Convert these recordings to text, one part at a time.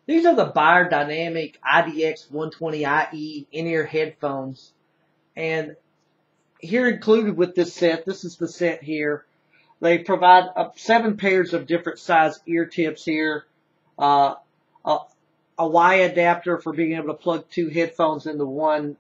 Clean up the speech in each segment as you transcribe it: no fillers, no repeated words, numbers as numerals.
These are the Beyerdynamic iDX 120IE in-ear headphones. And here included with this set, this is the set here. They provide 7 pairs of different size ear tips here. Uh, a, a Y adapter for being able to plug 2 headphones into one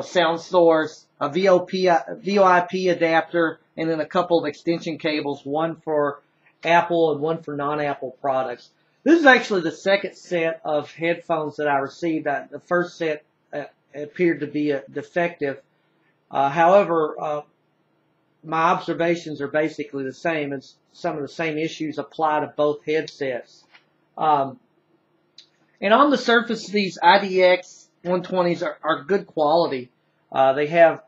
sound source, a VoIP adapter, and then a couple of extension cables, one for Apple and one for non-Apple products. This is actually the second set of headphones that I received. The first set appeared to be defective. However, my observations are basically the same, and some of the same issues apply to both headsets. And on the surface, these iDX 120s are good quality. They have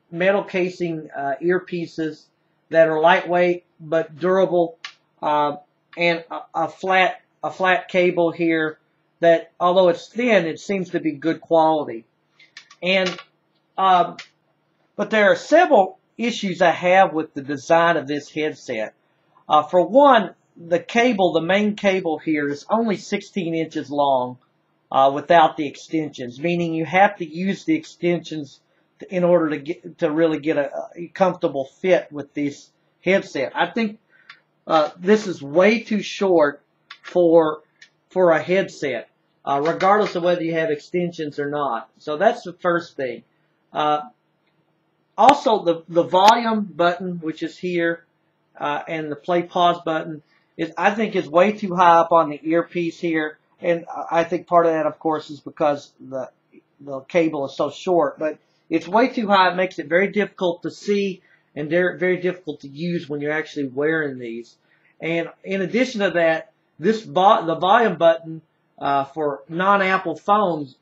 metal casing earpieces that are lightweight but durable, and a flat cable here that, although it's thin, it seems to be good quality. And but there are several issues I have with the design of this headset. For one, the main cable here is only 16 inches long without the extensions, meaning you have to use the extensions in order to really get a comfortable fit with this headset. I think this is way too short for a headset, regardless of whether you have extensions or not. So that's the first thing. Also, the volume button, which is here, and the play pause button, I think is way too high up on the earpiece here. And I think part of that, of course, is because the cable is so short. But it's way too high. It makes it very difficult to see and very difficult to use when you're actually wearing these. And in addition to that, the volume button for non-Apple phones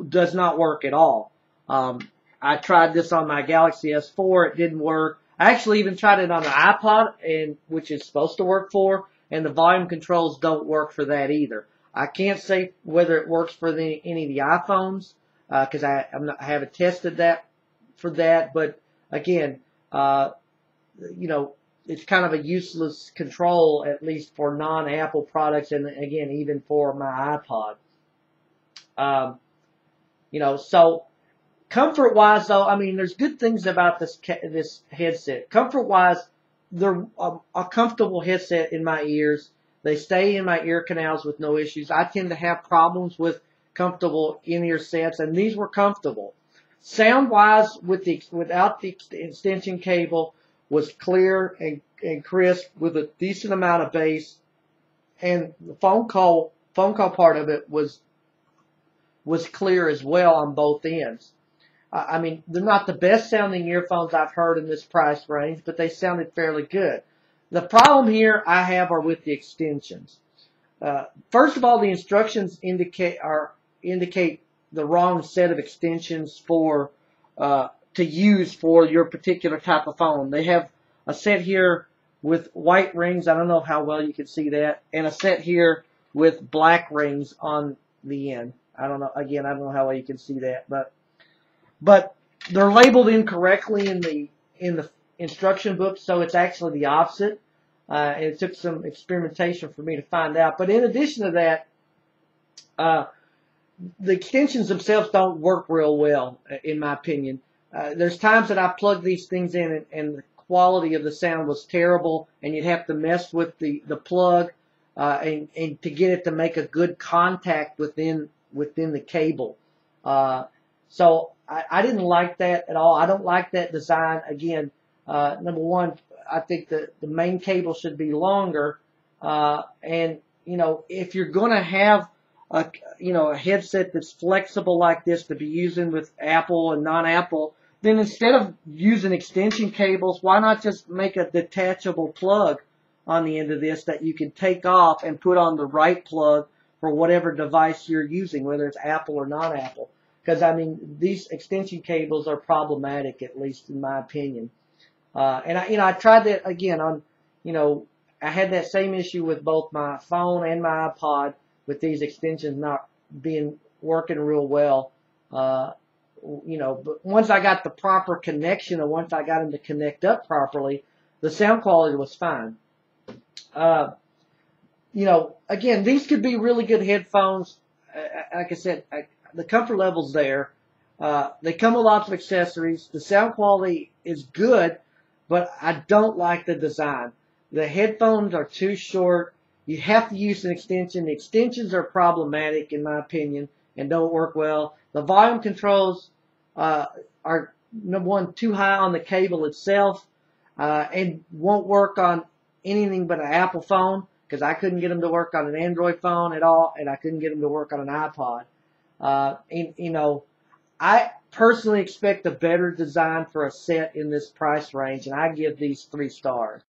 does not work at all. I tried this on my Galaxy S4. It didn't work. I actually even tried it on the iPod, which it's supposed to work for, and the volume controls don't work for that either. I can't say whether it works for any of the iPhones because I haven't tested that for that. But again, it's kind of a useless control, at least for non-Apple products, and again, even for my iPod. So comfort-wise, though, I mean, there's good things about this headset. Comfort-wise, they're a comfortable headset in my ears. They stay in my ear canals with no issues. I tend to have problems with comfortable in-ear sets, and these were comfortable. Sound-wise, without the extension cable, was clear and crisp with a decent amount of bass, and the phone call part of it was clear as well on both ends. I mean, they're not the best sounding earphones I've heard in this price range, but they sounded fairly good. The problem here I have are with the extensions. First of all, the instructions indicate the wrong set of extensions to use for your particular type of phone. They have a set here with white rings. I don't know how well you can see that, and a set here with black rings on the end. I don't know. Again, I don't know how well you can see that, but they're labeled incorrectly in the instruction book, so it's actually the opposite. And it took some experimentation for me to find out. But in addition to that, the extensions themselves don't work real well, in my opinion. There's times that I plugged these things in, and the quality of the sound was terrible, and you'd have to mess with the plug and to get it to make a good contact within the cable. So I didn't like that at all. I don't like that design. Again, number one, I think the main cable should be longer. And if you're going to have a headset that's flexible like this to be using with Apple and non-Apple, then instead of using extension cables, why not just make a detachable plug on the end of this that you can take off and put on the right plug for whatever device you're using, whether it's Apple or non-Apple? Because, I mean, these extension cables are problematic, at least in my opinion. And I tried that again on, I had that same issue with both my phone and my iPod with these extensions not working real well. But once I got the proper connection, and once I got them to connect up properly, the sound quality was fine. you know, again, these could be really good headphones. Like I said, the comfort level's there. They come with lots of accessories. The sound quality is good, but I don't like the design. The headphones are too short. You have to use an extension. The extensions are problematic, in my opinion, and don't work well. The volume controls are, number one, too high on the cable itself, and won't work on anything but an Apple phone, because I couldn't get them to work on an Android phone at all, and I couldn't get them to work on an iPod. And, you know, I personally expect a better design for a set in this price range, and I give these 3 stars.